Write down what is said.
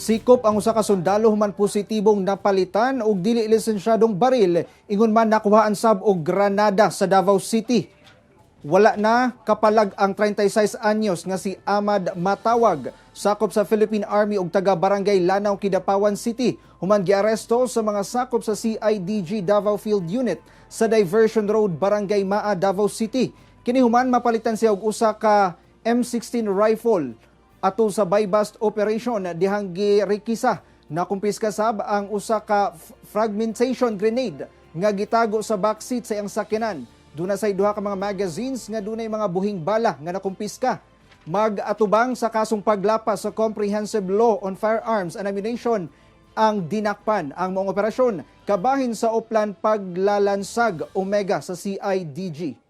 Sikop ang usa ka sundalo human positibong napalitan og dili lisensyadong baril ingon man nakuhaan sab og granada sa Davao City. Wala na kapalag ang 36 anyos nga si Ahmad Matawag, sakop sa Philippine Army ug taga Barangay Lanao, Kidapawan City, human giaresto sa mga sakop sa CIDG Davao Field Unit sa Diversion Road, Barangay Maa, Davao City. Kini human mapalitan siya og usa ka M16 rifle atol sa buy-bust operation dihang girikisa. Nakumpiska sab ang usa ka fragmentation grenade nga gitago sa backseat sa iyang sakyanan. Duna say duha ka mga magazines nga dunay mga buhing bala nga nakumpiska. Mag-atubang sa kasong paglapas sa Comprehensive Law on Firearms and Ammunition ang dinakpan. Ang mga operasyon kabahin sa Oplan paglalansag Omega sa CIDG.